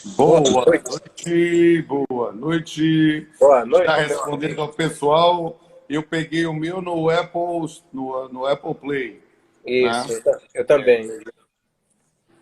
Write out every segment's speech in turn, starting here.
Boa Boa noite. noite, boa noite. Boa noite, Está meu respondendo amigo. ao pessoal. Eu peguei o meu no Apple, no Apple Play, né? Isso, eu também.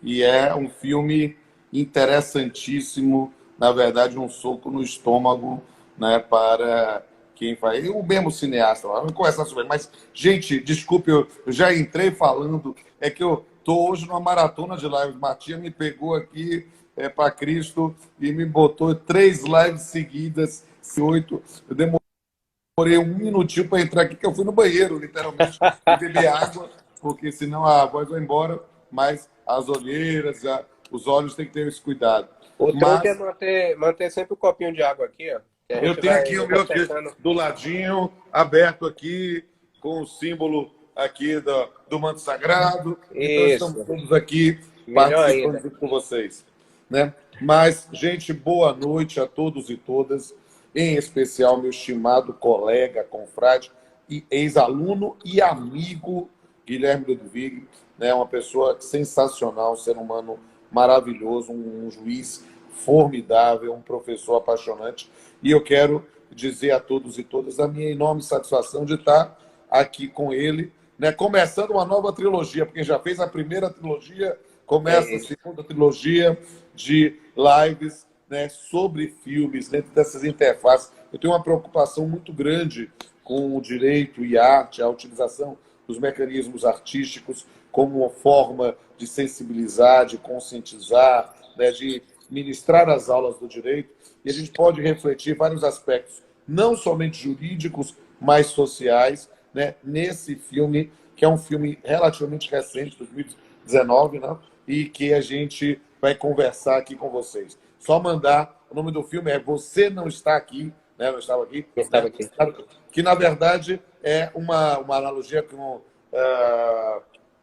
E é um filme interessantíssimo, na verdade, um soco no estômago, né, para quem faz. O mesmo cineasta, vamos conversar sobre ele. Mas, gente, desculpe, eu já entrei falando, é que eu estou hoje numa maratona de lives. Matia me pegou aqui para Cristo e me botou 3 lives seguidas, 8. Eu demorei um minutinho para entrar aqui, que eu fui no banheiro, literalmente, e beber água, porque senão a voz vai embora, mas as olheiras, os olhos têm que ter esse cuidado. O truque é Mas manter sempre o copinho de água aqui, ó. Que a eu gente tenho aqui vai o meu aqui, respeitando. do ladinho, aberto aqui, com o símbolo aqui do manto sagrado. Então estamos Isso, todos aqui melhor participando ainda. junto com vocês, né? Mas, gente, boa noite a todos e todas, em especial meu estimado colega, confrade e ex-aluno e amigo Guilherme Ludwig, né? Uma pessoa sensacional, um ser humano maravilhoso, um juiz formidável, um professor apaixonante. E eu quero dizer a todos e todas a minha enorme satisfação de estar aqui com ele, né? Começando uma nova trilogia, porque já fez a primeira trilogia, É começa a isso. segunda trilogia de lives, né, sobre filmes, dentro dessas interfaces. Eu tenho uma preocupação muito grande com o direito e arte, a utilização dos mecanismos artísticos como uma forma de sensibilizar, de conscientizar, né, de ministrar as aulas do direito, e a gente pode refletir vários aspectos, não somente jurídicos, mas sociais, né, nesse filme, que é um filme relativamente recente, 2019, né, e que a gente vai conversar aqui com vocês. Só mandar, o nome do filme é Você Não Está Aqui, né, não estava aqui, Quem estava né, aqui. que na verdade é uma analogia com,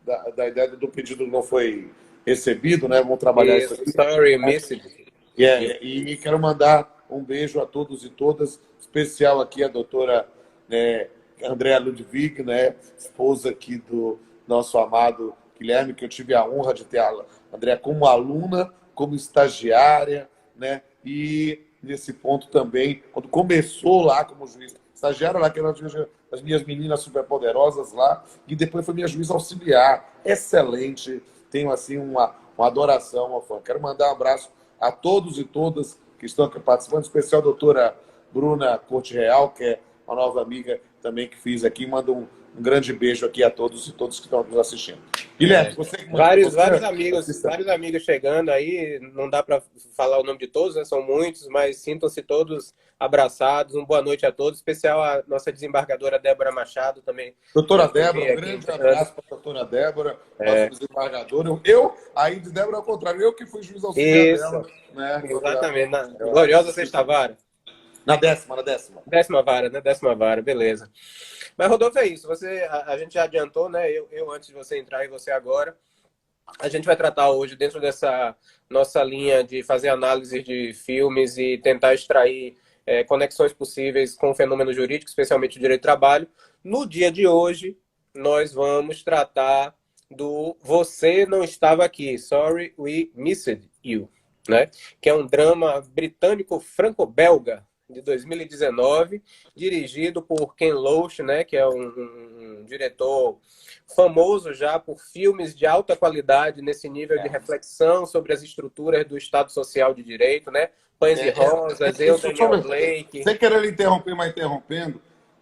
da ideia do pedido que não foi recebido, né? Vamos trabalhar isso Isso, aqui. sorry, missed you. E quero mandar um beijo a todos e todas, especial aqui a doutora, né, Andréa Ludwig, né, esposa aqui do nosso amado Guilherme, que eu tive a honra de ter a Andréa como aluna, como estagiária, né, e nesse ponto também, quando começou lá como juiz, estagiária lá, que era as minhas meninas superpoderosas lá, e depois foi minha juíza auxiliar, excelente, tenho assim uma adoração, uma fã. Quero mandar um abraço a todos e todas que estão aqui participando, em especial a doutora Bruna Corte Real, que é uma nova amiga também que fiz aqui. Manda um grande beijo aqui a todos e todos que estão nos assistindo. Guilherme, É. Vários você amigos, assista. vários amigos chegando aí, não dá para falar o nome de todos, né? São muitos, mas sintam-se todos abraçados. Boa noite a todos, especial a nossa desembargadora Débora Machado também. Doutora Já te Débora, vi um aqui grande entrando. abraço para a doutora Débora, nossa É, desembargadora. Eu, aí de Débora, ao contrário, eu que fui juiz auxiliar isso, dela, né? exatamente. Ela Gloriosa sexta vara. na décima, na décima. Décima vara, né? Décima vara, beleza. Mas, Rodolfo, é isso. A gente já adiantou, né? Eu antes de você entrar e você agora. A gente vai tratar hoje, dentro dessa nossa linha de fazer análise de filmes e tentar extrair conexões possíveis com o fenômeno jurídico, especialmente o direito do trabalho. No dia de hoje, nós vamos tratar do Você Não Estava Aqui, Sorry, We Missed You, né? Que é um drama britânico-franco-belga de 2019, dirigido por Ken Loach, né? Que é um diretor famoso já por filmes de alta qualidade nesse nível de reflexão sobre as estruturas do Estado Social de Direito, né? Pães e Rosas, Eu, Daniel Blake. Sem querer lhe interromper, mas interrompendo,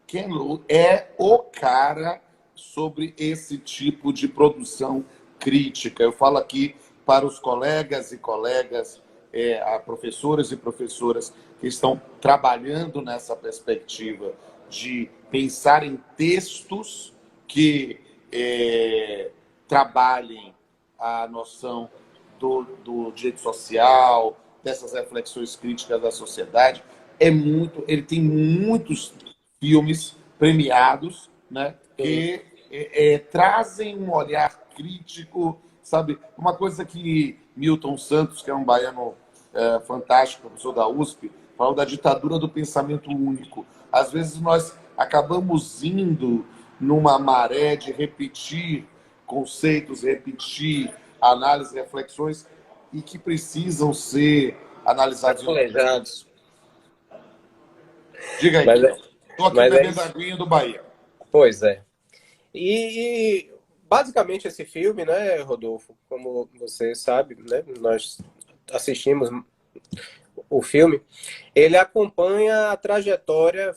Ken Lo é o cara sobre esse tipo de produção crítica. Eu falo aqui para os colegas e colegas, a professores e professoras que estão trabalhando nessa perspectiva de pensar em textos que trabalhem a noção do direito social, dessas reflexões críticas da sociedade. Ele tem muitos filmes premiados, né, que trazem um olhar crítico, sabe? Uma coisa que Milton Santos, que é um baiano fantástico, professor da USP, falou da ditadura do pensamento único. Às vezes nós acabamos indo numa maré de repetir conceitos, repetir análises, reflexões, e que precisam ser analisados. Planejados. Diga aí. Estou aqui bebendo a aguinha do Bahia. Pois é. E basicamente esse filme, né, Rodolfo, como você sabe, né, nós assistimos o filme, ele acompanha a trajetória,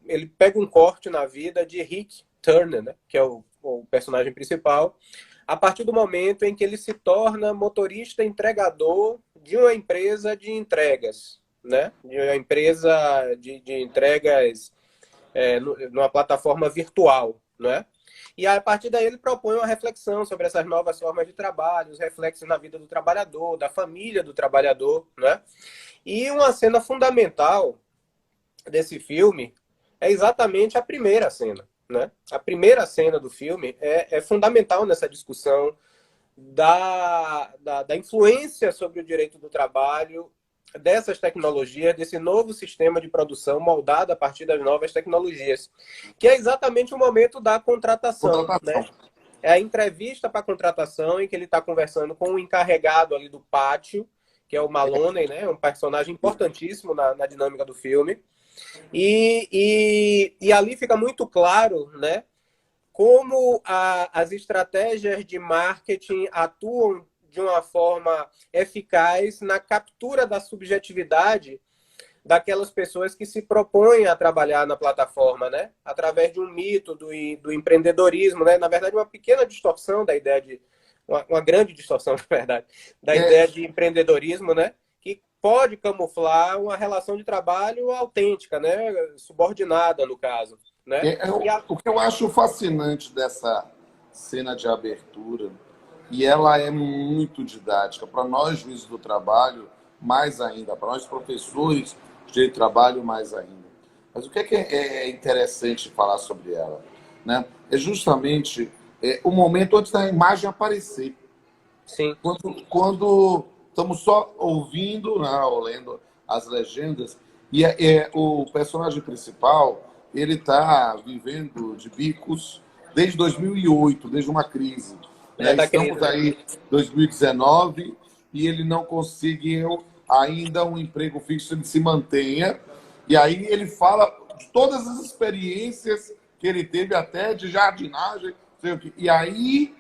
ele pega um corte na vida de Rick Turner, né, que é o personagem principal, a partir do momento em que ele se torna motorista entregador de uma empresa de entregas, né, de uma empresa de entregas numa plataforma virtual, né? E a partir daí ele propõe uma reflexão sobre essas novas formas de trabalho, os reflexos na vida do trabalhador, da família do trabalhador, né? E uma cena fundamental desse filme é exatamente a primeira cena, né? A primeira cena do filme é fundamental nessa discussão da influência sobre o direito do trabalho dessas tecnologias, desse novo sistema de produção moldado a partir das novas tecnologias, que é exatamente o momento da contratação. Né? É a entrevista para a contratação em que ele está conversando com o encarregado ali do pátio, que é o Maloney, né? Um personagem importantíssimo na dinâmica do filme. E ali fica muito claro, né, como as estratégias de marketing atuam de uma forma eficaz na captura da subjetividade daquelas pessoas que se propõem a trabalhar na plataforma, né? Através de um mito do empreendedorismo, né? Na verdade, uma pequena distorção da ideia de... Uma grande distorção, na verdade, da ideia de empreendedorismo, né? Que pode camuflar uma relação de trabalho autêntica, né? Subordinada, no caso. Né? O que eu acho fascinante dessa cena de abertura, e ela é muito didática, para nós juízes do trabalho, mais ainda, para nós professores de trabalho, mais ainda. Mas o que é interessante falar sobre ela? Né? É justamente o momento antes da imagem aparecer. Sim. Quando estamos só ouvindo, né, ou lendo as legendas, e o personagem principal, ele está vivendo de bicos desde 2008, desde uma crise. Né? Estamos aí em 2019 e ele não conseguiu ainda um emprego fixo, ele se mantenha. E aí ele fala de todas as experiências que ele teve, até de jardinagem, sei o quê. E aí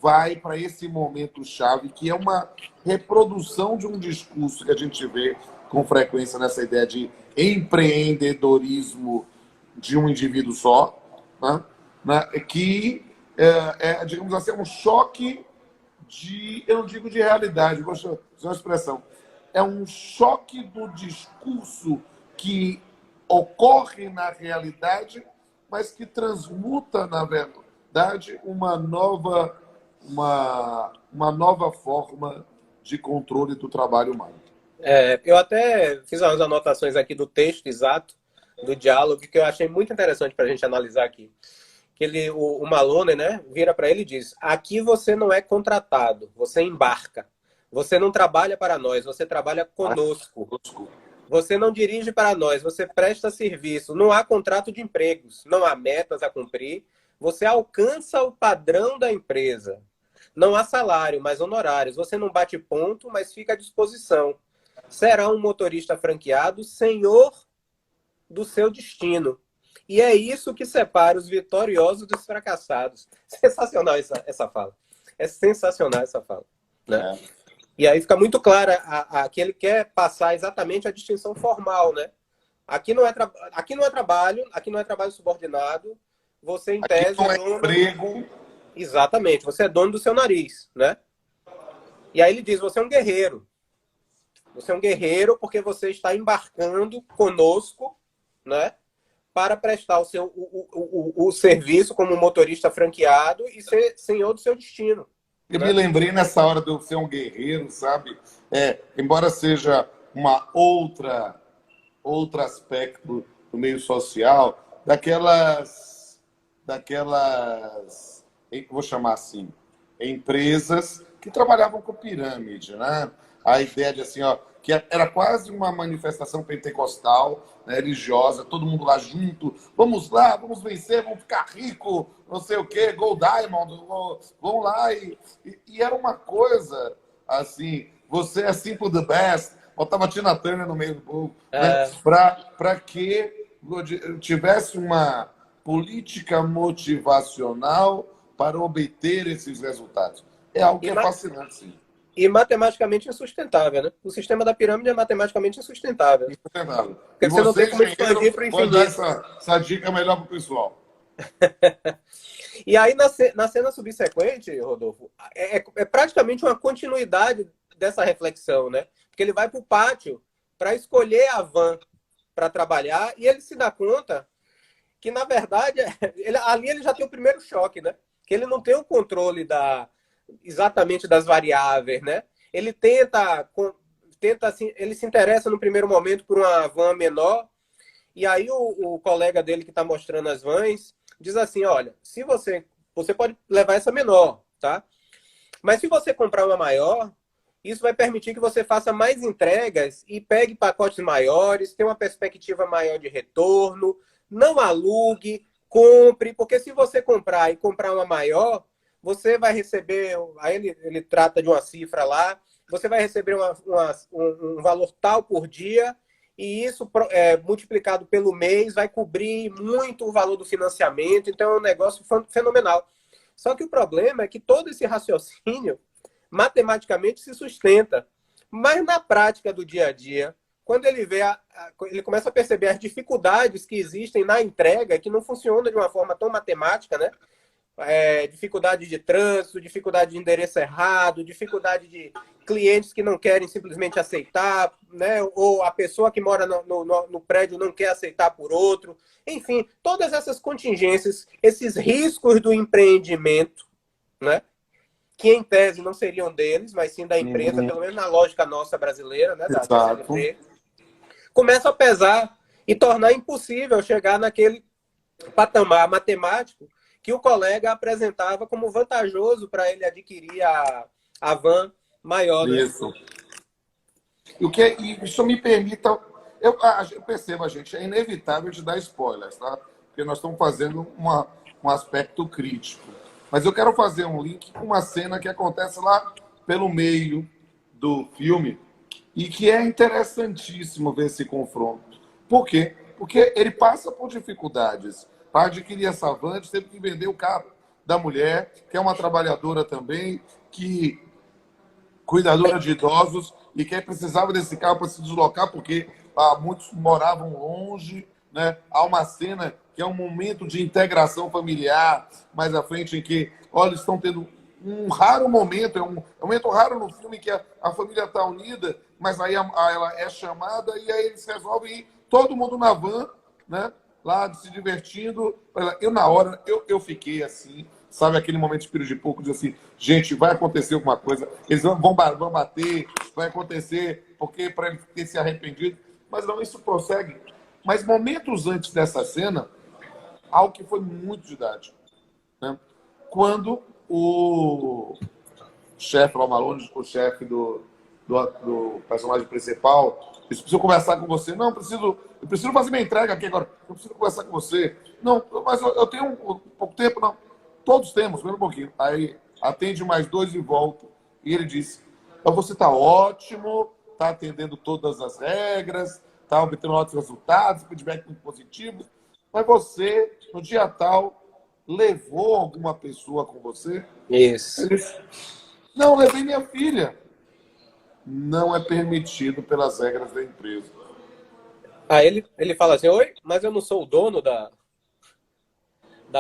vai para esse momento chave, que é uma reprodução de um discurso que a gente vê com frequência nessa ideia de empreendedorismo de um indivíduo só, né? Que digamos assim, um choque de, eu não digo de realidade, vou usar uma expressão, é um choque do discurso que ocorre na realidade, mas que transmuta, na verdade, uma nova forma de controle do trabalho humano. Eu até fiz umas anotações aqui do texto exato, do diálogo, que eu achei muito interessante para a gente analisar aqui. Que o Maloney, né, vira para ele e diz: aqui você não é contratado, você embarca. Você não trabalha para nós, você trabalha conosco. Você não dirige para nós, você presta serviço. Não há contrato de empregos, não há metas a cumprir. Você alcança o padrão da empresa. Não há salário, mas honorários. Você não bate ponto, mas fica à disposição. Será um motorista franqueado, senhor do seu destino. E é isso que separa os vitoriosos dos fracassados. Sensacional essa fala. É sensacional essa fala. Né? E aí fica muito clara que ele quer passar exatamente a distinção formal. Né? Aqui não é trabalho, aqui não é trabalho subordinado. Você, em tese, não é emprego. Exatamente. Você é dono do seu nariz. Né? E aí ele diz: você é um guerreiro. Você é um guerreiro porque você está embarcando conosco, né, para prestar o serviço como motorista franqueado e ser senhor do seu destino. Eu me lembrei nessa hora de eu ser um guerreiro, sabe? Embora seja outro aspecto do meio social, daquelas, vou chamar assim, empresas que trabalhavam com pirâmide, né? A ideia de assim, que era quase uma manifestação pentecostal, né, religiosa, todo mundo lá junto, vamos lá, vamos vencer, vamos ficar rico, não sei o quê, Gold Diamond, vamos lá. E era uma coisa assim, você é simple the best, botava a Tina Turner no meio do povo, né? É, Para que tivesse uma política motivacional para obter esses resultados. É algo que e, é fascinante, sim. e matematicamente insustentável, né? O sistema da pirâmide é matematicamente insustentável. Insustentável. E Porque você não você, tem como engenheiro, expandir para o pode dar infinito. essa dica melhor para o pessoal. E aí, na cena subsequente, Rodolfo, é praticamente uma continuidade dessa reflexão, né? Porque ele vai para o pátio para escolher a van para trabalhar e ele se dá conta que, na verdade, ali ele já tem o primeiro choque, né? Que ele não tem o controle exatamente das variáveis, né? Ele tenta assim, ele se interessa no primeiro momento por uma van menor, e aí o colega dele que está mostrando as vans diz assim, olha, se você pode levar essa menor, tá? Mas se você comprar uma maior, isso vai permitir que você faça mais entregas e pegue pacotes maiores, tenha uma perspectiva maior de retorno, não alugue, compre, porque se você comprar e comprar uma maior, você vai receber, aí ele trata de uma cifra lá, você vai receber um valor tal por dia, e isso multiplicado pelo mês vai cobrir muito o valor do financiamento, então é um negócio fenomenal. Só que o problema é que todo esse raciocínio matematicamente se sustenta. Mas na prática do dia a dia, quando ele vê, ele começa a perceber as dificuldades que existem na entrega, que não funciona de uma forma tão matemática, né? Dificuldade de trânsito, dificuldade de endereço errado, dificuldade de clientes que não querem simplesmente aceitar, né? Ou a pessoa que mora no prédio não quer aceitar por outro. Enfim, todas essas contingências, esses riscos do empreendimento, né? Que em tese não seriam deles, mas sim da empresa, Uhum. pelo menos na lógica nossa brasileira, né, da Exato. CLT, começa a pesar e tornar impossível chegar naquele patamar matemático que o colega apresentava como vantajoso para ele adquirir a van maior, né? Isso. E isso me permita. Eu percebo, gente, é inevitável te dar spoilers, tá? Porque nós estamos fazendo um aspecto crítico. Mas eu quero fazer um link com uma cena que acontece lá pelo meio do filme e que é interessantíssimo ver esse confronto. Por quê? Porque ele passa por dificuldades. Para adquirir essa van, ele teve que vender o carro da mulher, que é uma trabalhadora também, que cuidadora de idosos e que precisava desse carro para se deslocar, porque muitos moravam longe, né? Há uma cena que é um momento de integração familiar, mais à frente, em que, olha, estão tendo um raro momento, é um momento raro no filme que a família está unida, mas aí ela é chamada e aí eles resolvem ir, todo mundo na van, né? Lá se divertindo. Eu, na hora, eu fiquei assim, sabe, aquele momento de espírito de pouco, de assim, gente, vai acontecer alguma coisa, eles vão bater, vai acontecer, porque para ele ter se arrependido. Mas não, isso prossegue. Mas momentos antes dessa cena, algo que foi muito didático, né? Quando o chefe lá, Malone, o chefe do personagem principal, disse, preciso conversar com você. Não, eu preciso fazer minha entrega aqui agora. Eu preciso conversar com você. Não, mas eu tenho um pouco tempo, não. Todos temos, pelo um pouquinho. Aí atende mais dois e volta. E ele disse, você está ótimo, está atendendo todas as regras, está obtendo ótimos resultados, feedback muito positivo, mas você, no dia tal, levou alguma pessoa com você? Isso. Ele disse, não, levei minha filha. Não é permitido pelas regras da empresa. Aí ele fala assim, oi, mas eu não sou o dono da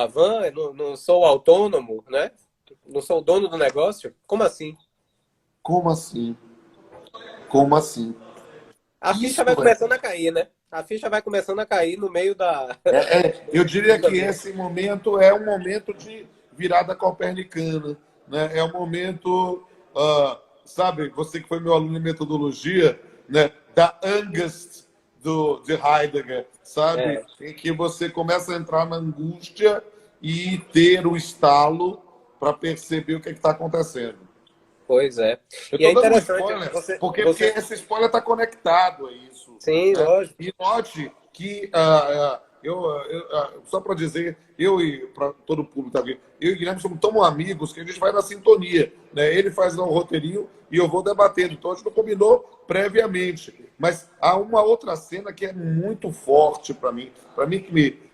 van, eu não sou autônomo, né? Não sou o dono do negócio? Como assim? Como assim? Como assim? A ficha Isso vai começando a cair, né? A ficha vai começando a cair no meio eu diria do que caminho. esse momento é um momento de virada copernicana, né? É um momento, sabe, você que foi meu aluno em metodologia, né? Da angst de Heidegger, sabe? É, Em que você começa a entrar na angústia e ter o estalo para perceber o que está acontecendo. pois é. Eu E é estou dando um interessante, spoiler, você, porque você... esse spoiler está conectado a isso. Sim, Né? lógico. E note que Só para dizer, eu e para todo o público tá aqui, eu e o Guilherme somos tão amigos que a gente vai na sintonia, né? Ele faz lá um roteirinho e eu vou debatendo. Então a gente não combinou previamente. Mas há uma outra cena que é muito forte para mim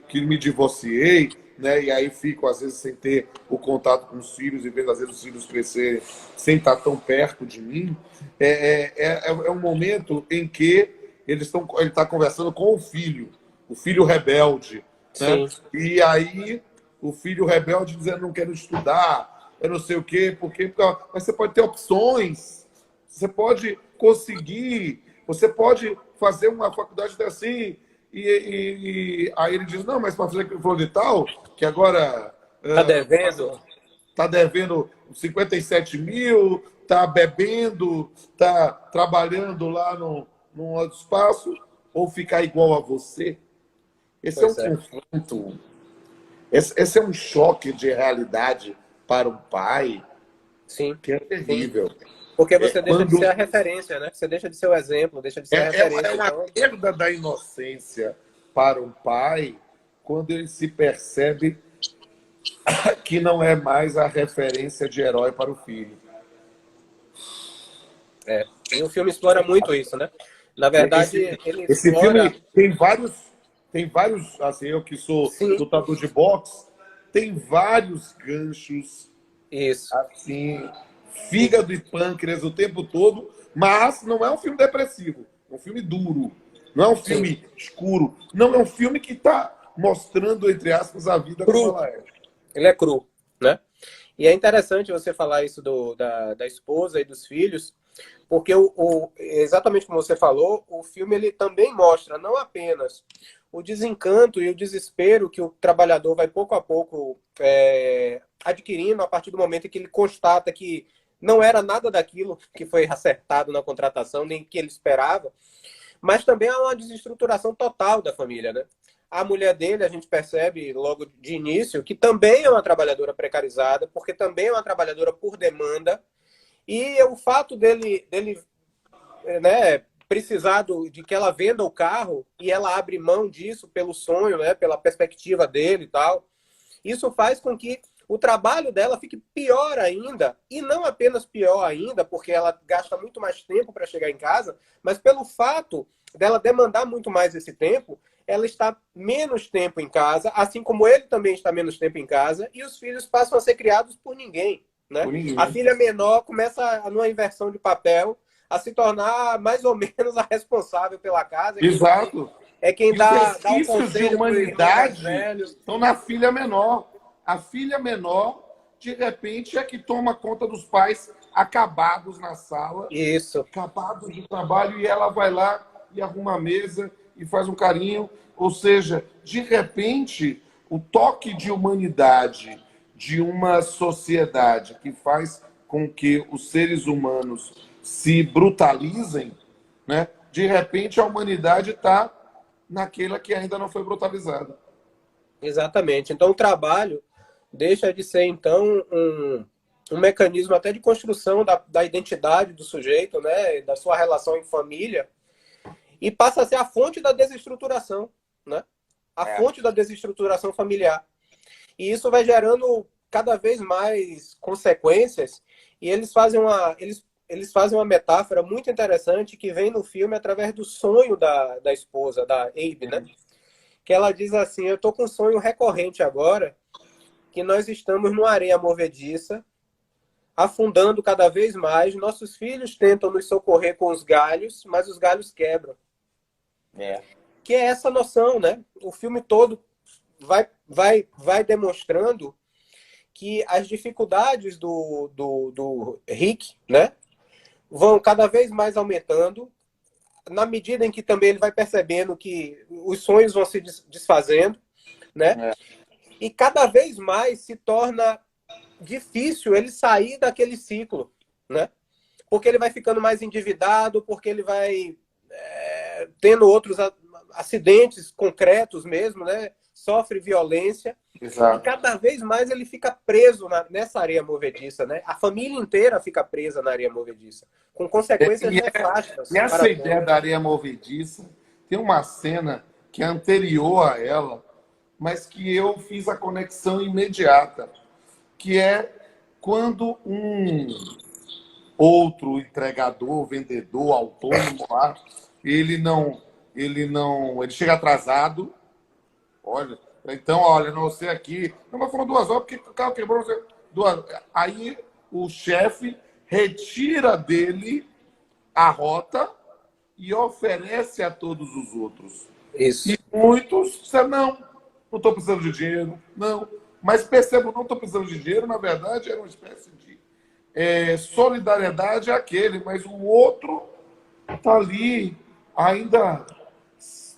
que me divorciei, né? E aí fico às vezes sem ter o contato com os filhos e vendo às vezes os filhos crescerem sem estar tão perto de mim. É um momento em que ele está conversando com o filho rebelde, né? Sim. E aí o filho rebelde dizendo não quero estudar, eu não sei o quê, porque mas você pode ter opções, você pode conseguir, você pode fazer uma faculdade assim. E aí ele diz, não, mas para fazer aquilo fulano de tal, que agora Tá devendo? está devendo 57 mil, está bebendo, está trabalhando lá num outro espaço, ou ficar igual a você. Esse é um Pois é. confronto, esse é um choque de realidade para um pai Sim. que é Sim. terrível. Porque você deixa de Quando ser a referência, né? Você deixa de ser o exemplo, deixa de ser a é referência. uma Então, perda da inocência para um pai quando ele se percebe que não é mais a referência de herói para o filho. e o filme explora muito isso, né? Na verdade, ele Esse explora. filme tem vários, assim, eu que sou Sim, lutador de boxe, tem vários ganchos, isso. assim, fígado e pâncreas o tempo todo, mas não é um filme depressivo, é um filme duro, não é um Sim. filme escuro, não é um filme que está mostrando, entre aspas, a vida como Cru. ela é. Ele é cru, né? E é interessante você falar isso da esposa e dos filhos, porque exatamente como você falou, o filme ele também mostra não apenas o desencanto e o desespero que o trabalhador vai pouco a pouco adquirindo a partir do momento em que ele constata que não era nada daquilo que foi acertado na contratação, nem que ele esperava, mas também há uma desestruturação total da família, né? A mulher dele, a gente percebe logo de início, que também é uma trabalhadora precarizada, porque também é uma trabalhadora por demanda, e o fato dele né, precisar de que ela venda o carro e ela abre mão disso pelo sonho, né, pela perspectiva dele e tal, isso faz com que o trabalho dela fique pior ainda, e não apenas pior ainda, porque ela gasta muito mais tempo para chegar em casa, mas pelo fato dela demandar muito mais esse tempo, ela está menos tempo em casa, assim como ele também está menos tempo em casa, e os filhos passam a ser criados por ninguém. Né? Por ninguém. A filha menor começa, numa inversão de papel, a se tornar mais ou menos a responsável pela casa. Exato. É quem E os dá o resquícios de conselho pro irmão mais humanidade velho. estão na filha menor. A filha menor, de repente, é que toma conta dos pais acabados na sala, Isso. acabados de trabalho, e ela vai lá e arruma a mesa e faz um carinho. Ou seja, de repente, o toque de humanidade de uma sociedade que faz com que os seres humanos se brutalizem, né? De repente a humanidade está naquela que ainda não foi brutalizada. Exatamente. Então o trabalho deixa de ser, então, um mecanismo até de construção da identidade do sujeito, né? Da sua relação em família, e passa a ser a fonte da desestruturação, né? A fonte da desestruturação familiar. E isso vai gerando cada vez mais consequências, e eles fazem uma metáfora muito interessante que vem no filme através do sonho da esposa, da Abe, né? Que ela diz assim: eu tô com um sonho recorrente agora, que nós estamos numa areia movediça, afundando cada vez mais, nossos filhos tentam nos socorrer com os galhos, mas os galhos quebram. Que é essa noção, né? O filme todo vai demonstrando que as dificuldades do Rick, né, vão cada vez mais aumentando, na medida em que também ele vai percebendo que os sonhos vão se desfazendo, né? E cada vez mais se torna difícil ele sair daquele ciclo, né? Porque ele vai ficando mais endividado, porque ele vai tendo outros acidentes concretos mesmo, né? Sofre violência. Exato. E cada vez mais ele fica preso nessa areia movediça, né? A família inteira fica presa na areia movediça, com consequências nefastas. E essa ideia da areia movediça, tem uma cena que é anterior a ela, mas que eu fiz a conexão imediata, que é quando um outro entregador, vendedor, autônomo lá, ele chega atrasado, olha, então, olha, não sei aqui, não, mas foram 2 horas, porque o carro quebrou, não sei, 2. Aí o chefe retira dele a rota e oferece a todos os outros. Isso. E muitos disseram, não estou precisando de dinheiro, não. Mas percebo, não estou precisando de dinheiro, na verdade, era uma espécie de solidariedade àquele, mas o outro está ali ainda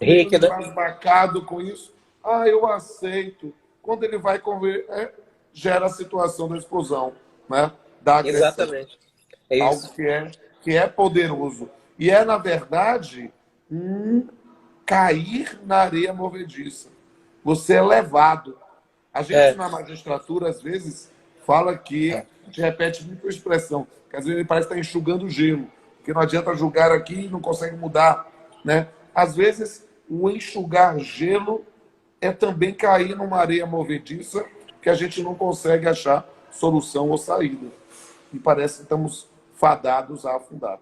meio Rick, né? embasbacado com isso. Ah, eu aceito. Quando ele vai gera a situação da explosão, né? Da agressão. Exatamente. É Algo isso. que é poderoso. E é, na verdade, um cair na areia movediça. Você é levado. A gente, É, na magistratura, às vezes, fala que, a gente repete muito a expressão, que às vezes ele parece estar enxugando gelo, que não adianta julgar aqui e não consegue mudar. Né? Às vezes, o enxugar gelo é também cair numa areia movediça que a gente não consegue achar solução ou saída. E parece que estamos fadados a afundar.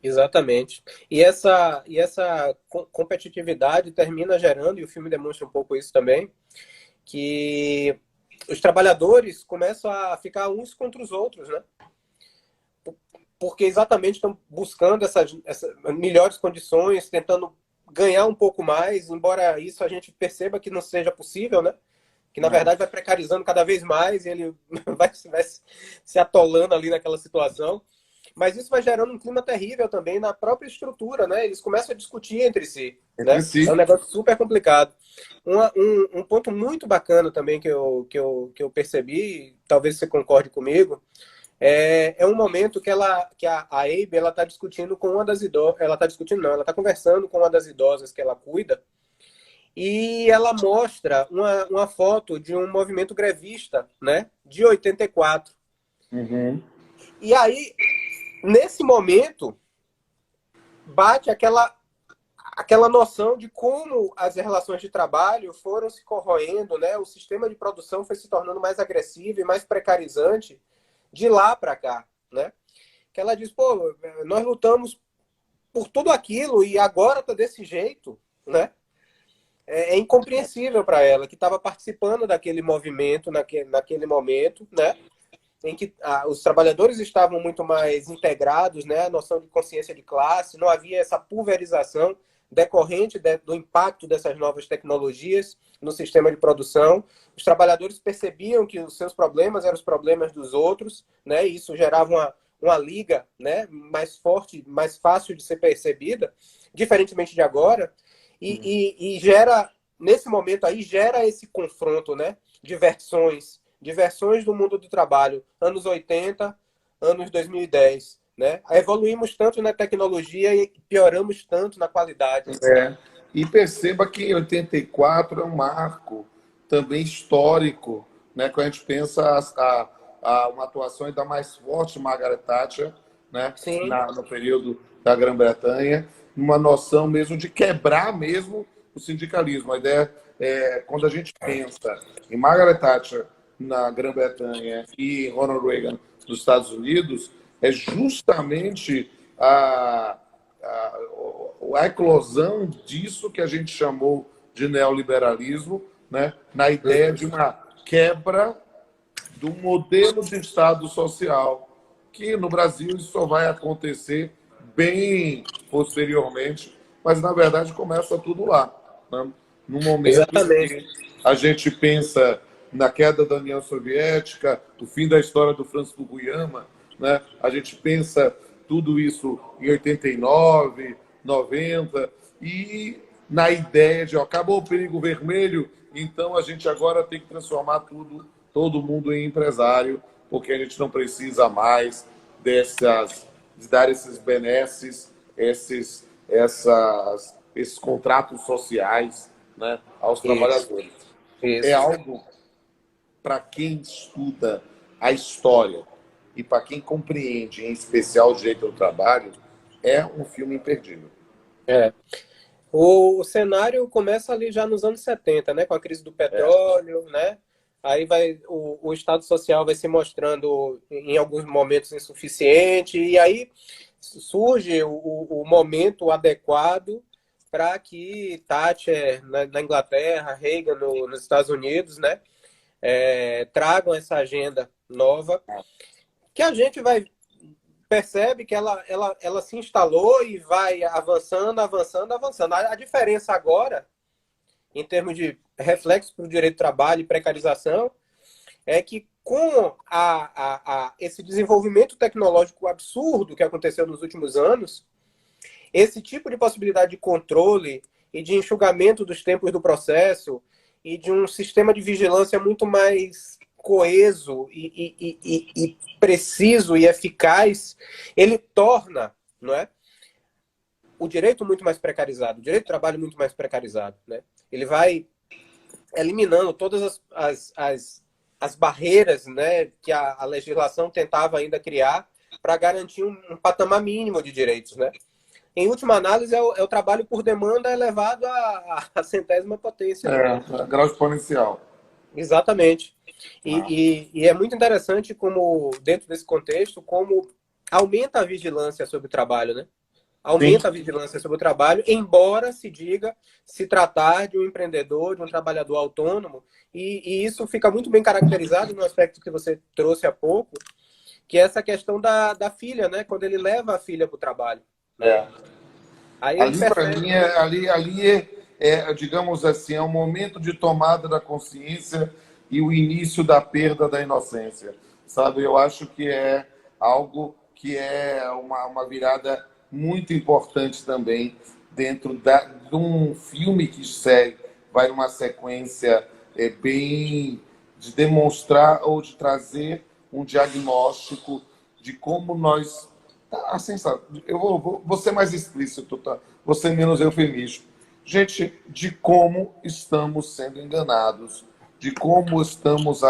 exatamente. E essa competitividade termina gerando, e o filme demonstra um pouco isso também, que os trabalhadores começam a ficar uns contra os outros, né? Porque exatamente estão buscando essas melhores condições, tentando ganhar um pouco mais, embora isso a gente perceba que não seja possível, né? Que na Não. verdade vai precarizando cada vez mais e ele vai se atolando ali naquela situação. Mas isso vai gerando um clima terrível também na própria estrutura, né? Eles começam a discutir entre si, Entre né? si. É um negócio super complicado. Um ponto muito bacana também que eu percebi, talvez você concorde comigo, é um momento que a Abe ela está discutindo com uma das idosas, ela está discutindo não, ela está conversando com uma das idosas que ela cuida, e ela mostra uma foto de um movimento grevista, né, de 84. Uhum. E aí, nesse momento, bate aquela noção de como as relações de trabalho foram se corroendo, né? O sistema de produção foi se tornando mais agressivo e mais precarizante de lá para cá, né? Que ela diz, pô, nós lutamos por tudo aquilo e agora tá desse jeito, né? É incompreensível para ela que estava participando daquele movimento naquele momento, né? Em que os trabalhadores estavam muito mais integrados, né? A noção de consciência de classe, não havia essa pulverização decorrente do impacto dessas novas tecnologias no sistema de produção. Os trabalhadores percebiam que os seus problemas eram os problemas dos outros, né? E isso gerava uma liga, né? Mais forte, mais fácil de ser percebida, diferentemente de agora, e gera, nesse momento aí, gera esse confronto, né? De versões do mundo do trabalho, anos 80, anos 2010, né? Evoluímos tanto na tecnologia e pioramos tanto na qualidade. É. E perceba que em 84 é um marco também histórico, né? Quando a gente pensa uma atuação ainda mais forte de Margaret Thatcher, né? Sim, No período da Grã-Bretanha, uma noção mesmo de quebrar mesmo o sindicalismo. A ideia é, quando a gente pensa em Margaret Thatcher na Grã-Bretanha e Ronald Reagan nos Estados Unidos, é justamente a eclosão disso que a gente chamou de neoliberalismo, né? Na ideia de uma quebra do modelo de Estado social, que no Brasil isso só vai acontecer bem posteriormente, mas na verdade começa tudo lá, né? No momento em exatamente. que a gente pensa na queda da União Soviética, o fim da história do Francis Fukuyama, né? A gente pensa tudo isso em 89, 90, e na ideia de ó, acabou o perigo vermelho, então a gente agora tem que transformar tudo, todo mundo em empresário, porque a gente não precisa mais de dar esses benesses, esses contratos sociais, né, aos Isso, trabalhadores. É isso. algo para quem estuda a história e para quem compreende, em especial, o direito do trabalho, é um filme imperdível. É. O cenário começa ali já nos anos 70, né, com a crise do É, petróleo, né? Aí o Estado Social vai se mostrando em alguns momentos insuficiente, e aí surge o momento adequado para que Thatcher na Inglaterra, Reagan nos Estados Unidos, né, tragam essa agenda nova, que a gente vai percebe que ela se instalou e vai avançando, avançando, avançando. A diferença agora, em termos de reflexo para o direito do trabalho e precarização, é que com esse desenvolvimento tecnológico absurdo que aconteceu nos últimos anos, esse tipo de possibilidade de controle e de enxugamento dos tempos do processo e de um sistema de vigilância muito mais coeso e preciso e eficaz, ele torna, não é, o direito muito mais precarizado, o direito do trabalho muito mais precarizado. Né? Ele vai eliminando todas as barreiras, né, que a legislação tentava ainda criar para garantir um patamar mínimo de direitos. Né? Em última análise, é o trabalho por demanda elevado à centésima potência. Né? grau exponencial. Exatamente. Né? E é muito interessante como, dentro desse contexto, como aumenta a vigilância sobre o trabalho, né? Sim. Aumenta a vigilância sobre o trabalho, embora se diga se tratar de um empreendedor, de um trabalhador autônomo, e isso fica muito bem caracterizado no aspecto que você trouxe há pouco, que é essa questão da filha, né? Quando ele leva a filha para o trabalho. Né? É. Aí ele Ali, para percebe. mim, digamos assim, é um momento de tomada da consciência e o início da perda da inocência. Sabe, eu acho que é algo que é uma virada muito importante também dentro de um filme que segue, vai numa sequência bem de demonstrar ou de trazer um diagnóstico de como nós assim, sabe, eu vou ser mais explícito, tá? Vou ser menos eufemístico. Gente, de como estamos sendo enganados, de como estamos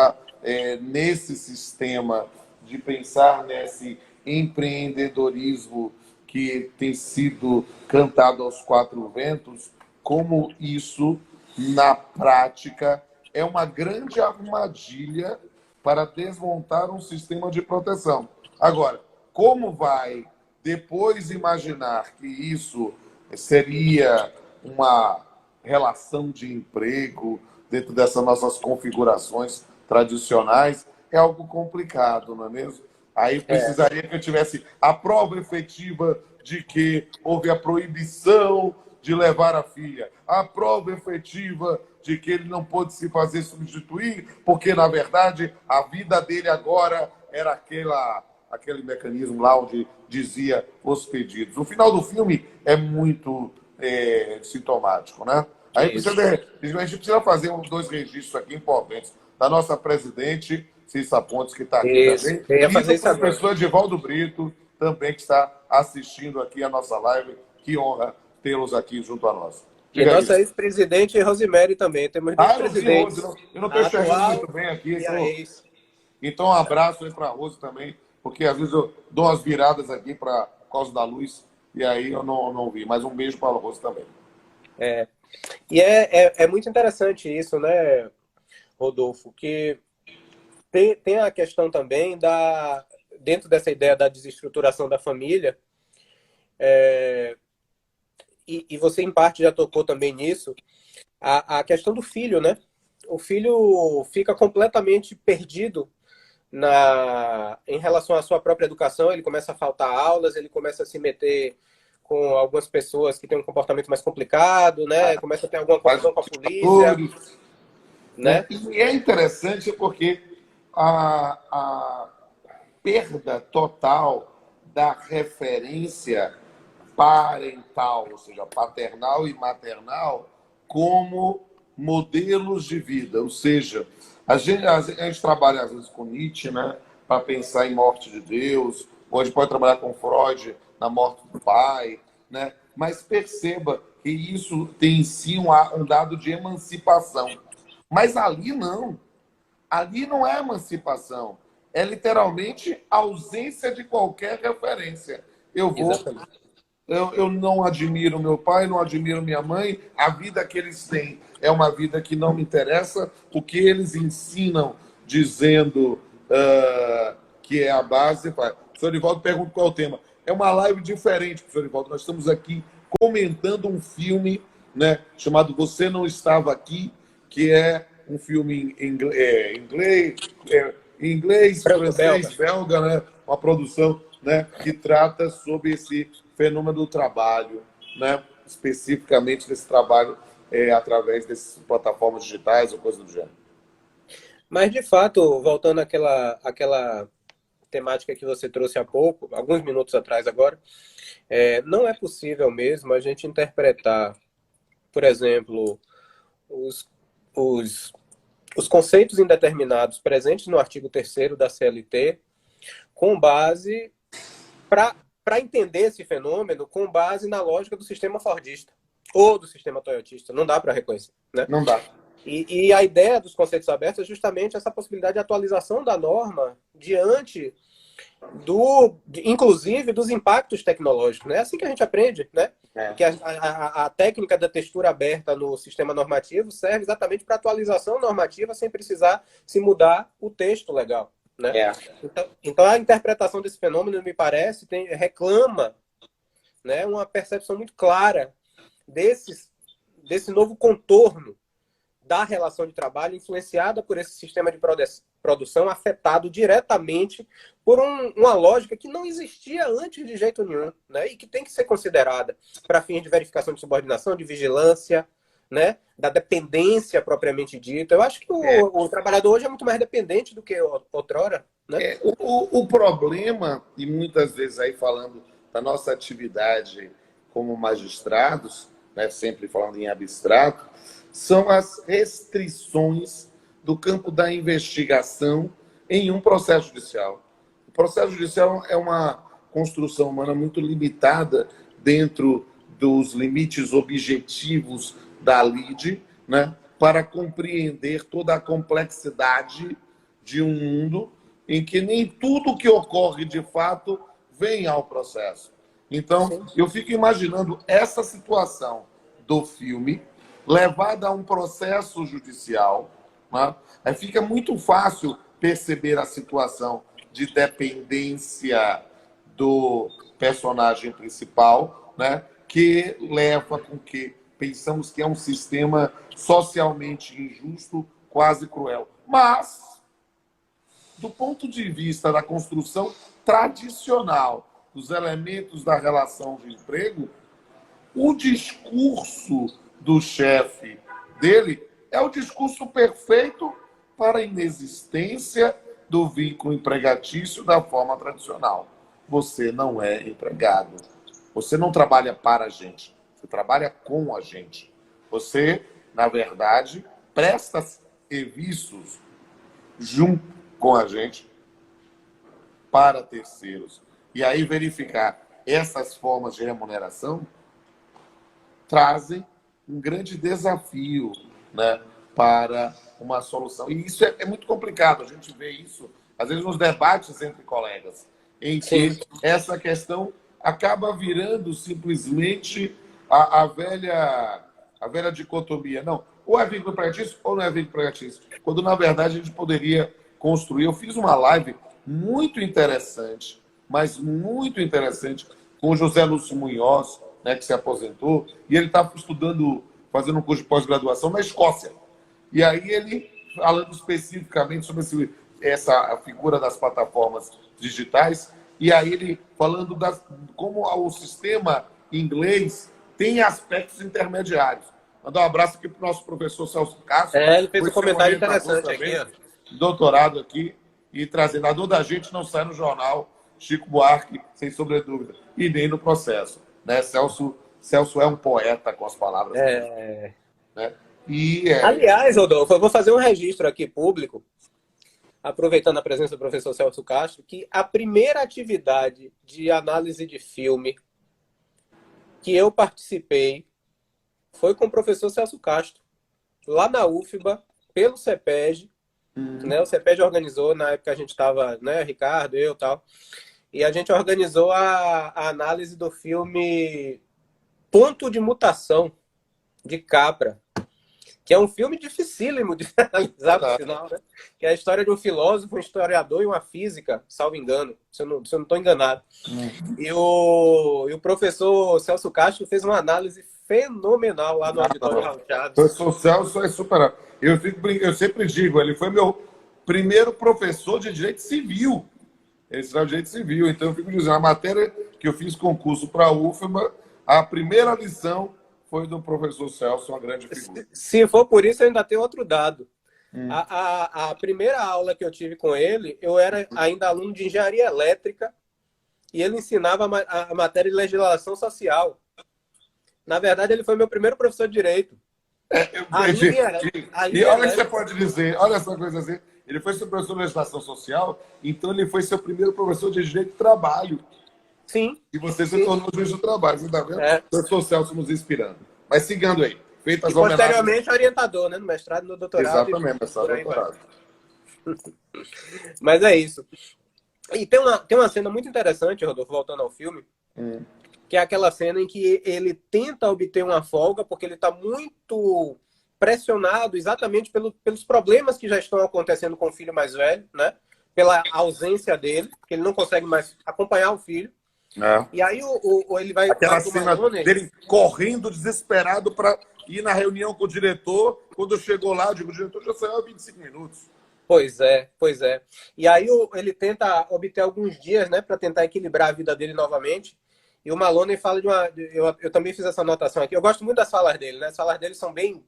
nesse sistema de pensar nesse empreendedorismo que tem sido cantado aos quatro ventos, como isso, na prática, é uma grande armadilha para desmontar um sistema de proteção. Agora, como vai depois imaginar que isso seria uma relação de emprego dentro dessas nossas configurações tradicionais, é algo complicado, não é mesmo? Aí precisaria que eu tivesse a prova efetiva de que houve a proibição de levar a filha, a prova efetiva de que ele não pôde se fazer substituir, porque, na verdade, a vida dele agora era aquele mecanismo lá onde dizia os pedidos. O final do filme é muito sintomático, né? Aí Isso. a gente precisa fazer dois registros aqui importantes. Da nossa presidente, Cissa Pontes, que está aqui Isso. também, Eu ia e fazer do isso agora. professor Edivaldo Brito, também que está assistindo aqui a nossa live. Que honra tê-los aqui junto a nós. E Diga nossa isso. ex-presidente Rosemary também. Temos duas Ah, eu não vi Rose, presidentes, não. Eu não estou a enxergando atual muito bem aqui. e a ex. Então, um abraço aí para a Rose também, porque às vezes eu dou umas viradas aqui por causa da luz, e aí eu não vi. Mas um beijo para a Rose também. E é muito interessante isso, né, Rodolfo? Que tem a questão também dentro dessa ideia da desestruturação da família, e você em parte já tocou também nisso, a questão do filho, né? O filho fica completamente perdido em relação à sua própria educação, ele começa a faltar aulas, ele começa a se meter com algumas pessoas que têm um comportamento mais complicado, né? Começa a ter alguma Faz confusão com a polícia, né? né? E é interessante porque a perda total da referência parental, ou seja, paternal e maternal, como modelos de vida. Ou seja, a gente trabalha às vezes com Nietzsche, né, para pensar em morte de Deus, ou a gente pode trabalhar com Freud na morte do pai, né? Mas perceba que isso tem em si um dado de emancipação. Mas ali não. Ali não é emancipação. É literalmente ausência de qualquer referência. Eu vou Exatamente. Eu não admiro meu pai, não admiro minha mãe. A vida que eles têm é uma vida que não me interessa. O que eles ensinam dizendo que é a base. O senhor Ivaldo pergunta qual é o tema. É uma live diferente, professor Ivaldo. Nós estamos aqui comentando um filme, né, chamado Você Não Estava Aqui, que é um filme inglês, Franco-belga. francês, belga, né? Uma produção, né, que trata sobre esse fenômeno do trabalho, né? Especificamente desse trabalho através dessas plataformas digitais ou coisa do gênero. Mas, de fato, voltando àquela temática que você trouxe há pouco, alguns minutos atrás agora, não é possível mesmo a gente interpretar, por exemplo, os, os, os conceitos indeterminados presentes no artigo 3º da CLT com base para entender esse fenômeno com base na lógica do sistema fordista ou do sistema toyotista. Não dá para reconhecer, né? Não dá. E a ideia dos conceitos abertos é justamente essa possibilidade de atualização da norma diante inclusive dos impactos tecnológicos. É assim que a gente aprende, né? Que a técnica da textura aberta no sistema normativo serve exatamente para atualização normativa sem precisar se mudar o texto legal. Né? Então, a interpretação desse fenômeno, me parece, reclama, né, uma percepção muito clara desse novo contorno da relação de trabalho influenciada por esse sistema de produção afetado diretamente por uma lógica que não existia antes de jeito nenhum, né, e que tem que ser considerada para fins de verificação de subordinação, de vigilância, né, da dependência propriamente dita. Eu acho que o trabalhador hoje é muito mais dependente do que outrora. Né? O problema, e muitas vezes aí falando da nossa atividade como magistrados, né, sempre falando em abstrato, são as restrições do campo da investigação em um processo judicial. O processo judicial é uma construção humana muito limitada dentro dos limites objetivos da lide, né, para compreender toda a complexidade de um mundo em que nem tudo que ocorre de fato vem ao processo. Então, eu fico imaginando essa situação do filme levada a um processo judicial, né? Aí fica muito fácil perceber a situação de dependência do personagem principal, né? Que leva com que pensamos que é um sistema socialmente injusto, quase cruel. Mas, do ponto de vista da construção tradicional dos elementos da relação de emprego, o discurso do chefe dele é o discurso perfeito para a inexistência do vínculo empregatício da forma tradicional. Você não é empregado. Você não trabalha para a gente. Você trabalha com a gente. Você, na verdade, presta serviços junto com a gente para terceiros. E aí verificar essas formas de remuneração trazem um grande desafio, né, para uma solução. E isso é muito complicado. A gente vê isso, às vezes, nos debates entre colegas, em que essa questão acaba virando simplesmente a velha dicotomia. Não, ou é vínculo empregatício ou não é vínculo empregatício. Quando, na verdade, a gente poderia construir. Eu fiz uma live muito interessante, mas muito interessante, com o José Lúcio Munhoz, né, que se aposentou, e ele estava estudando, fazendo um curso de pós-graduação na Escócia. E aí ele, falando especificamente sobre essa figura das plataformas digitais, e aí ele falando como o sistema inglês tem aspectos intermediários. Mandar um abraço aqui para o nosso professor Celso Castro. Ele fez um comentário interessante também, aqui. Doutorado aqui, e trazendo a dor da gente não sai no jornal Chico Buarque, sem sobrevida, e nem no processo. Né? Celso é um poeta com as palavras. Né? Aliás, Rodolfo, eu vou fazer um registro aqui público, aproveitando a presença do professor Celso Castro, que a primeira atividade de análise de filme que eu participei foi com o professor Celso Castro, lá na UFBA, pelo CEPEG. Né? O CEPEG organizou, na época a gente estava, né, Ricardo, eu e tal. e a gente organizou a análise do filme Ponto de Mutação, de Capra, que é um filme dificílimo de analisar, por sinal, né? Que é a história de um filósofo, um historiador e uma física, salvo engano, se eu não estou enganado. E o professor Celso Castro fez uma análise fenomenal lá no auditório Raul Chaves. O professor Celso é super... Eu sempre digo, ele foi meu primeiro professor de Direito Civil. Ele ensinava Direito Civil. Então, eu fico dizendo, a matéria que eu fiz concurso para a UFMA, a primeira lição foi do professor Celso, uma grande figura. Se for por isso, eu ainda tenho outro dado. A primeira aula que eu tive com ele, eu era ainda aluno de engenharia elétrica e ele ensinava a matéria de legislação social. Na verdade, ele foi meu primeiro professor de direito. E olha o que você pode dizer, olha essa coisa assim. Ele foi seu professor de legislação social, então ele foi seu primeiro professor de direito do trabalho. Sim. E você se tornou juiz do trabalho, você está vendo? O professor Celso nos inspirando. Mas seguindo aí, feitas as homenagens... posteriormente orientador, né? No mestrado e no doutorado. Exatamente, mestrado e doutorado. Mas é isso. E tem uma cena muito interessante, Rodolfo, voltando ao filme, que é aquela cena em que ele tenta obter uma folga porque ele está muito pressionado exatamente pelos problemas que já estão acontecendo com o filho mais velho, né? Pela ausência dele, que ele não consegue mais acompanhar o filho. E aí ele vai... Aquela cena dele correndo desesperado para ir na reunião com o diretor. Quando chegou lá, eu digo, o diretor já saiu há 25 minutos. Pois é. E aí ele tenta obter alguns dias, né, para tentar equilibrar a vida dele novamente. E o Maloney fala de uma... Eu também fiz essa anotação aqui. Eu gosto muito das falas dele, né? As falas dele são bem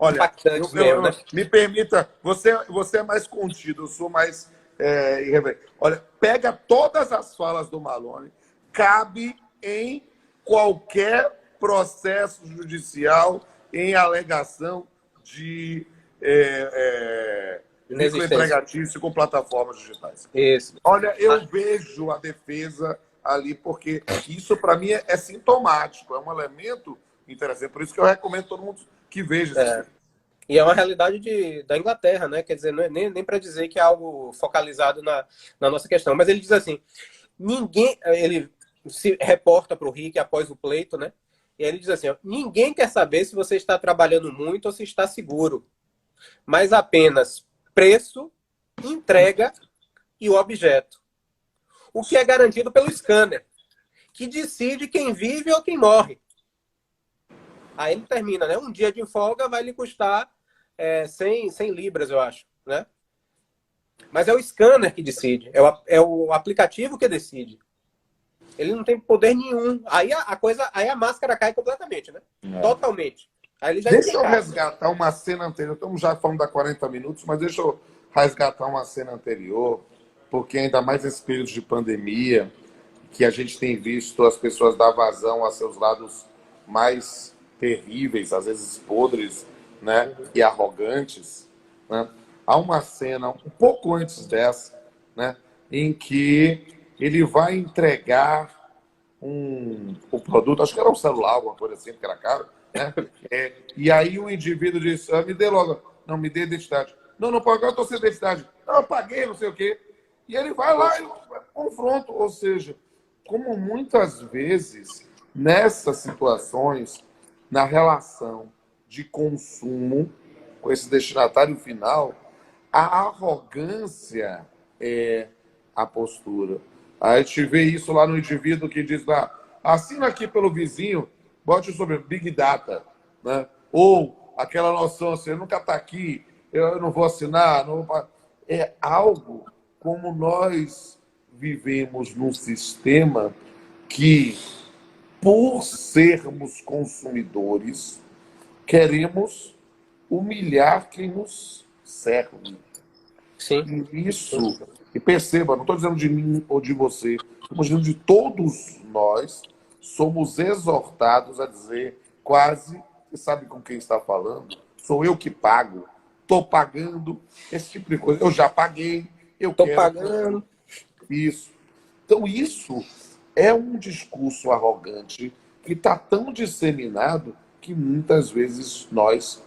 impactantes mesmo, né? Me permita, você é mais contido, eu sou mais irreverente. Olha, pega todas as falas do Maloney, cabe em qualquer processo judicial em alegação de empregatício com plataformas digitais. Isso. Olha, eu vejo a defesa ali, porque isso, para mim, é sintomático, é um elemento interessante. Por isso que eu recomendo todo mundo que veja esse filme. E é uma realidade da Inglaterra, né? Quer dizer, não é nem para dizer que é algo focalizado na nossa questão. Mas ele diz assim, ele se reporta para o Rick após o pleito, né? E ele diz assim, ó, ninguém quer saber se você está trabalhando muito ou se está seguro, mas apenas preço, entrega e o objeto. O que é garantido pelo scanner, que decide quem vive ou quem morre. Aí ele termina, né? Um dia de folga vai lhe custar 100 libras, eu acho, né? Mas é o scanner que decide, é o aplicativo que decide. Ele não tem poder nenhum. Aí a máscara cai completamente, né? Totalmente. Aí ele deixa eu resgatar uma cena anterior. Estamos já falando da 40 minutos, mas deixa eu resgatar uma cena anterior, porque ainda mais nesse período de pandemia, que a gente tem visto as pessoas dar vazão a seus lados mais terríveis, às vezes podres, né? E arrogantes, né? Há uma cena um pouco antes dessa, né? Em que ele vai entregar um produto, acho que era um celular, alguma coisa assim, que era caro, né? E aí o indivíduo disse, me dê logo, não, me dê identidade. Não, agora eu estou sem identidade. Não, eu paguei, não sei o quê. E ele vai lá e confronta, ou seja, como muitas vezes, nessas situações, na relação de consumo com esse destinatário final, a arrogância é a postura. A gente vê isso lá no indivíduo que diz lá, assina aqui pelo vizinho, bote sobre Big Data, né? Ou aquela noção assim, nunca está aqui, eu não vou assinar. Não vou... É algo como nós vivemos num sistema que, por sermos consumidores, queremos humilhar quem nos serve. Sim. E isso, e perceba, não estou dizendo de mim ou de você, estamos dizendo de todos nós, somos exortados a dizer quase, você sabe com quem está falando? Sou eu que pago, estou pagando, esse tipo de coisa. Eu já paguei, eu estou quero... pagando. Isso. Então isso é um discurso arrogante que está tão disseminado que muitas vezes nós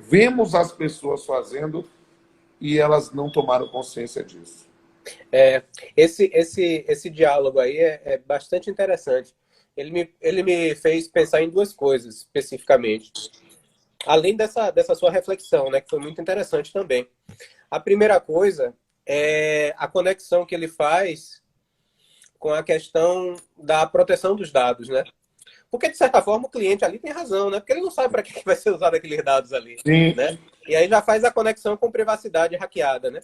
vemos as pessoas fazendo e elas não tomaram consciência disso. É, esse diálogo aí é bastante interessante. Ele me fez pensar em duas coisas, especificamente. Além dessa sua reflexão, né, que foi muito interessante também. A primeira coisa é a conexão que ele faz com a questão da proteção dos dados, né? Porque, de certa forma, o cliente ali tem razão, né? Porque ele não sabe para que vai ser usado aqueles dados ali, Sim, né? E aí já faz a conexão com privacidade hackeada, né?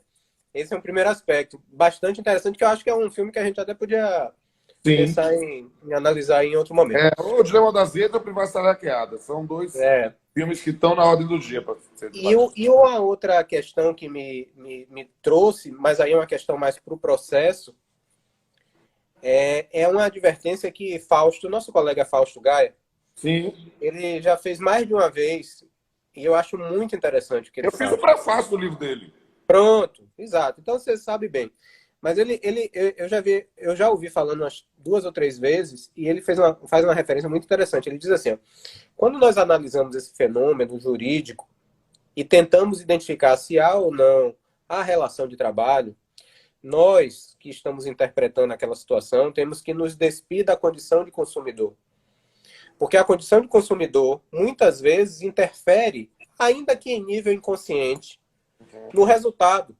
Esse é um primeiro aspecto. Bastante interessante, que eu acho que é um filme que a gente até podia sim. pensar em analisar em outro momento. O Dilema das Redes e a Privacidade Hackeada. São dois É. filmes que estão na ordem do dia para ser E, debatidos. e uma outra questão que me trouxe, mas aí é uma questão mais para o processo, é uma advertência que Fausto, nosso colega Fausto Gaia, Sim. ele já fez mais de uma vez, e eu acho muito interessante o que ele Eu fiz o fala. prefácio do livro dele. Pronto, exato. Então você sabe bem. Mas eu já ouvi falando umas 2 ou 3 vezes, e ele faz uma referência muito interessante. Ele diz assim: ó, quando nós analisamos esse fenômeno jurídico e tentamos identificar se há ou não a relação de trabalho, nós que estamos interpretando aquela situação temos que nos despir da condição de consumidor. Porque a condição de consumidor muitas vezes interfere, ainda que em nível inconsciente, no resultado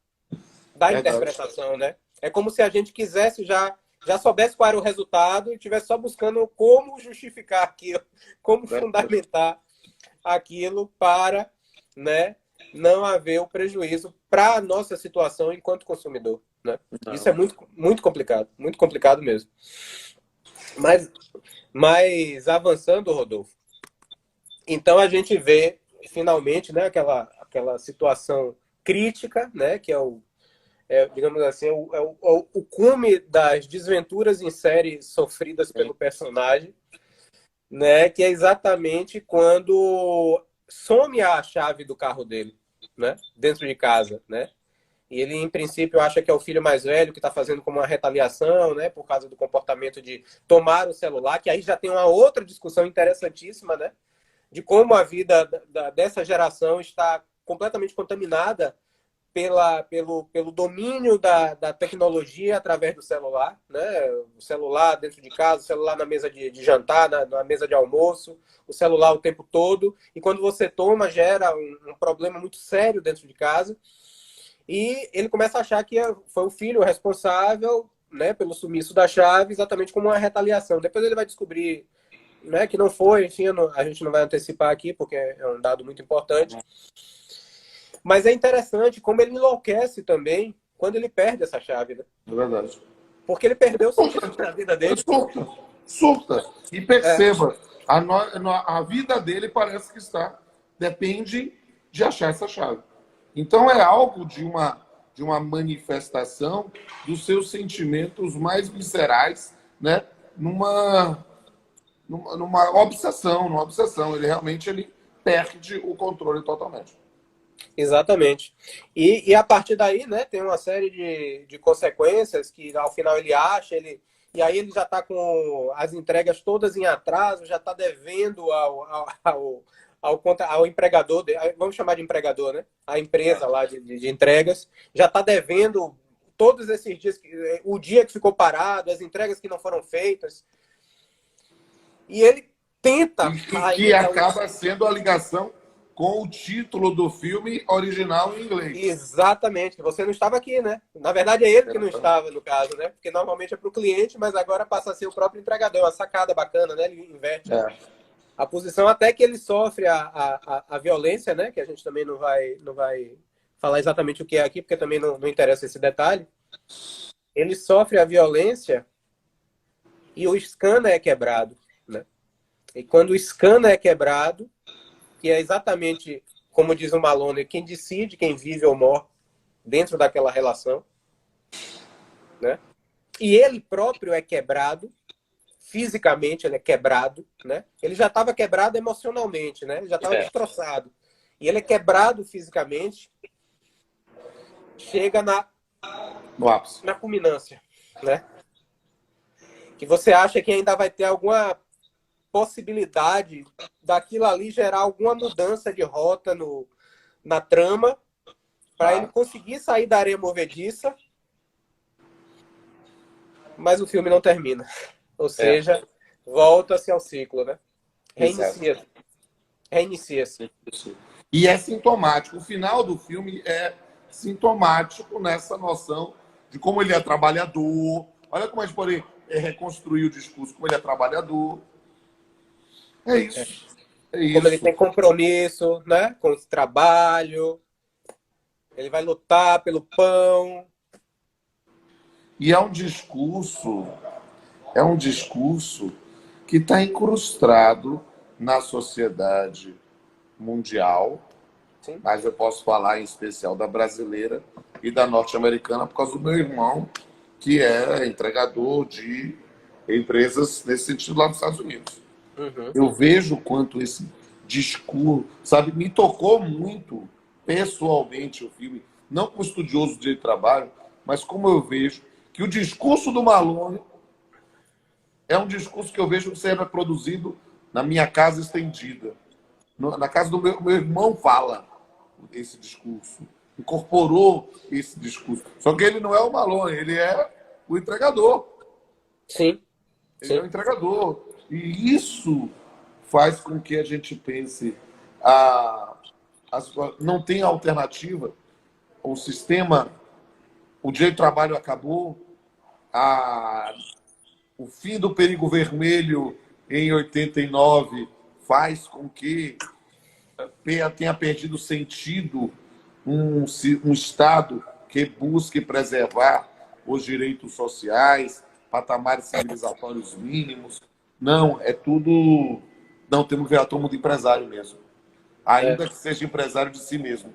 da Verdade. interpretação, né? É como se a gente quisesse já soubesse qual era o resultado e estivesse só buscando como justificar aquilo, como fundamentar aquilo para, né, não haver o prejuízo para a nossa situação enquanto consumidor, né? Isso é Não. muito complicado mesmo. Mas, mas avançando, Rodolfo, então a gente vê finalmente, né, aquela situação crítica, né, que digamos assim, o cume das desventuras em série sofridas pelo personagem, né? Que é exatamente quando some a chave do carro dele, né? Dentro de casa, né? E ele, em princípio, acha que é o filho mais velho que está fazendo como uma retaliação, né? Por causa do comportamento de tomar o celular, que aí já tem uma outra discussão interessantíssima, né? De como a vida dessa geração está completamente contaminada pelo domínio da tecnologia através do celular, né? O celular dentro de casa, o celular na mesa de jantar, na mesa de almoço, o celular o tempo todo. E quando você toma, gera um problema muito sério dentro de casa. E ele começa a achar que foi o filho o responsável, né, pelo sumiço da chave, exatamente como uma retaliação. Depois ele vai descobrir, né, que não foi, enfim, a gente não vai antecipar aqui, porque é um dado muito importante. Mas é interessante como ele enlouquece também quando ele perde essa chave, né? É verdade. Porque ele perdeu o sentido da vida dele. Surta. Surta. E É, perceba, a vida dele parece que depende de achar essa chave. Então é algo de uma manifestação dos seus sentimentos mais viscerais, né? Numa obsessão, numa obsessão. Ele realmente perde o controle totalmente. exatamente. E a partir daí, né, tem uma série de consequências que ao final ele acha, e aí ele já está com as entregas todas em atraso, já está devendo ao empregador, vamos chamar de empregador, né? A empresa lá de entregas, já está devendo todos esses dias, o dia que ficou parado, as entregas que não foram feitas. E ele tenta E que ainda. acaba sendo a ligação com o título do filme original em inglês. Exatamente, você não estava aqui, né? Na verdade é ele que não estava, no caso, né? Porque normalmente é para o cliente, mas agora passa a ser o próprio entregador. É uma sacada bacana, né? Ele inverte a posição até que ele sofre a violência, né? Que a gente também não vai falar exatamente o que é aqui, porque também não interessa esse detalhe. Ele sofre a violência e o scanner é quebrado, né? E quando o scanner é quebrado, que é exatamente como diz o Malone, quem decide quem vive ou morre dentro daquela relação, né? E ele próprio é quebrado, fisicamente ele é quebrado, né? Ele já estava quebrado emocionalmente, né? Ele já estava destroçado. E ele é quebrado fisicamente, chega No ápice. na culminância, né? Que você acha que ainda vai ter alguma possibilidade daquilo ali gerar alguma mudança de rota na trama, para ele conseguir sair da areia movediça mas o filme não termina. Ou seja, volta-se ao ciclo, né? Reinicia. Reinicia-se. E é sintomático. O final do filme é sintomático nessa noção de como ele é trabalhador. Olha como a gente pode reconstruir o discurso, como ele é trabalhador. É isso. É isso. Como ele tem compromisso, né, com o trabalho. Ele vai lutar pelo pão. E é um discurso que está incrustado na sociedade mundial, Sim. mas eu posso falar em especial da brasileira e da norte-americana por causa do meu irmão, que é entregador de empresas nesse sentido lá nos Estados Unidos. Uhum. Eu vejo quanto esse discurso, sabe, me tocou muito pessoalmente o filme, não como estudioso de trabalho, mas como eu vejo que o discurso do Malone é um discurso que eu vejo que sendo produzido na minha casa estendida. Na casa do meu irmão fala esse discurso, incorporou esse discurso. Só que ele não é o Malone, ele é o entregador. Sim. Ele é o entregador. E isso faz com que a gente pense não tem alternativa, o sistema, o direito de trabalho acabou, o fim do perigo vermelho em 89 faz com que tenha perdido sentido um Estado que busque preservar os direitos sociais, patamares civilizatórios mínimos. Não, é tudo... Não, temos que virar todo mundo empresário mesmo. Ainda que seja empresário de si mesmo.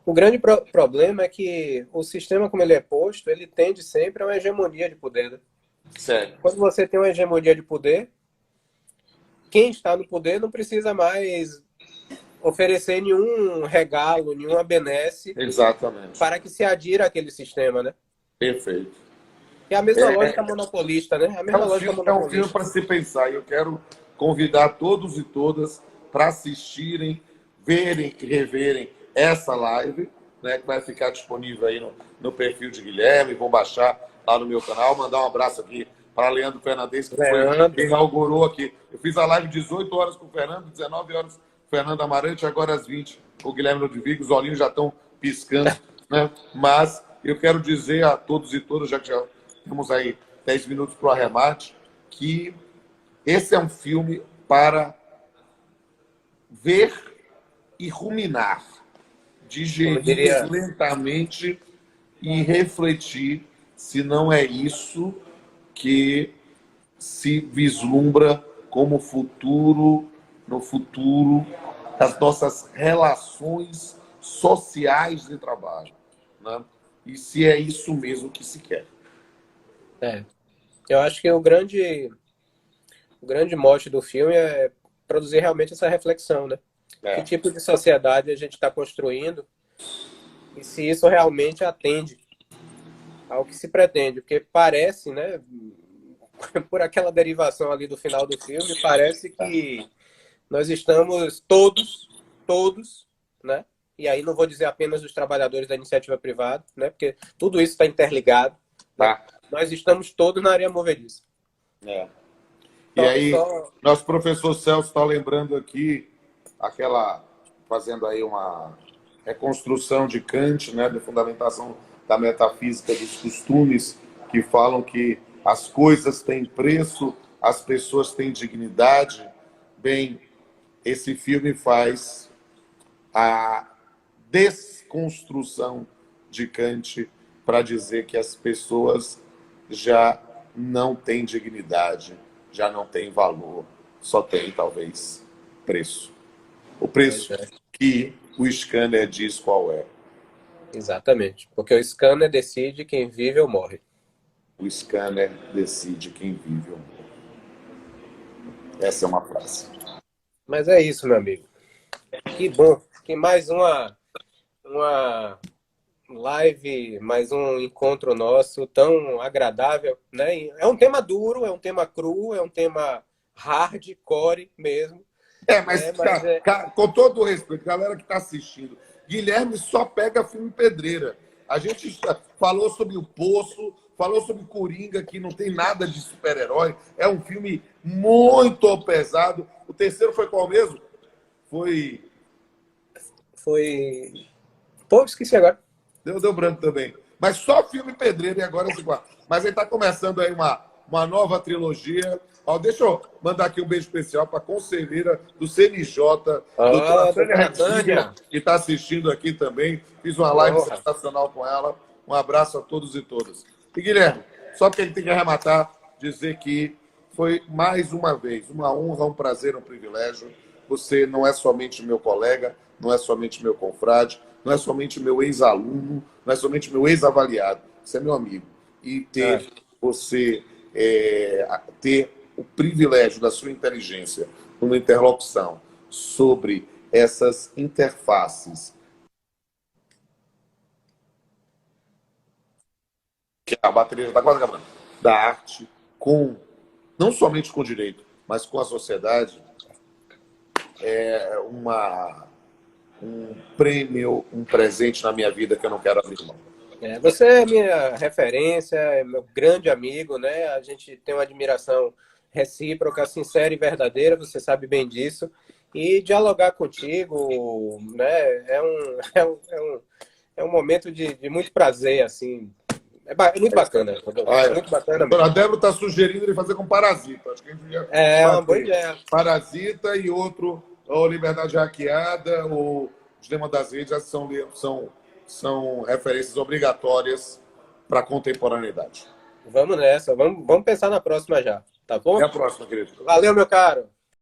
O grande problema é que o sistema como ele é posto, ele tende sempre a uma hegemonia de poder. Né? Sério. Quando você tem uma hegemonia de poder, quem está no poder não precisa mais oferecer nenhum regalo, nenhuma benesse. Exatamente. Para que se adira àquele sistema, né? Perfeito. É a mesma lógica monopolista, né? A mesma lógica monopolista. É um filme para se pensar. E eu quero convidar todos e todas para assistirem, verem e reverem essa live, né, que vai ficar disponível aí no perfil de Guilherme. Vou baixar lá no meu canal. Mandar um abraço aqui para Leandro Fernandes, que foi quem inaugurou aqui. Eu fiz a live 18 horas com o Fernando, 19 horas com o Fernando Amarante, agora às 20 com o Guilherme Ludwig. Os olhinhos já estão piscando, né? Mas eu quero dizer a todos e todas, já que já temos aí 10 minutos para o arremate, que esse é um filme para ver e ruminar, digerir lentamente e refletir se não é isso que se vislumbra como futuro, no futuro das nossas relações sociais de trabalho, né? E se é isso mesmo que se quer. Eu acho que o grande mote do filme é produzir realmente essa reflexão, né? Que tipo de sociedade a gente está construindo e se isso realmente atende ao que se pretende, porque parece, né, por aquela derivação ali do final do filme, parece que nós estamos todos, né? E aí não vou dizer apenas os trabalhadores da iniciativa privada, né? Porque tudo isso está interligado. Né? Nós estamos todos na areia movediça. E aí, nosso professor Celso está lembrando aqui fazendo aí uma reconstrução de Kant, né, da fundamentação da metafísica dos costumes, que falam que as coisas têm preço, as pessoas têm dignidade. Bem, esse filme faz a desconstrução de Kant para dizer que as pessoas já não têm dignidade, já não têm valor, só tem, talvez, preço. O preço que o scanner diz qual é. Exatamente, porque o scanner decide quem vive ou morre. O scanner decide quem vive ou morre. Essa é uma frase. Mas é isso, meu amigo. Que bom. Que mais uma live, mais um encontro nosso tão agradável, né? É um tema duro, é um tema cru, é um tema hardcore mesmo. Com todo o respeito, galera que está assistindo, Guilherme só pega filme pedreira. A gente falou sobre o Poço, falou sobre Coringa, que não tem nada de super-herói. É um filme muito pesado. O terceiro foi qual mesmo? Foi... Pô, esqueci agora. Deu branco também. Mas só filme pedreiro e agora esse quatro. Mas ele está começando aí uma nova trilogia. Ó, deixa eu mandar aqui um beijo especial para a conselheira do CNJ, doutora Tânia Retinha, que está assistindo aqui também. Fiz uma live sensacional com ela. Um abraço a todos e todas. E, Guilherme, só porque a gente tem que arrematar, dizer que foi mais uma vez uma honra, um prazer, um privilégio. Você não é somente meu colega, não é somente meu confrade, não é somente meu ex-aluno, não é somente meu ex-avaliado. Você é meu amigo. E ter você ter o privilégio da sua inteligência numa interlocução sobre essas interfaces, que a bateria já está quase acabando, da arte, com não somente com o direito, mas com a sociedade, é um prêmio, um presente na minha vida que eu não quero abrir mão. Você é minha referência, é meu grande amigo, né? A gente tem uma admiração recíproca, sincera e verdadeira, você sabe bem disso. E dialogar contigo, né? É um momento de muito prazer, assim. É muito bacana. É muito bacana. A Débora está sugerindo ele fazer com Parasita. Acho que a gente devia uma boa ideia. Parasita e outro, ou Liberdade Hackeada, ou Dilema das Redes, são referências obrigatórias para a contemporaneidade. Vamos nessa. Vamos pensar na próxima já. Tá bom? Até a próxima, querido. Valeu, meu caro.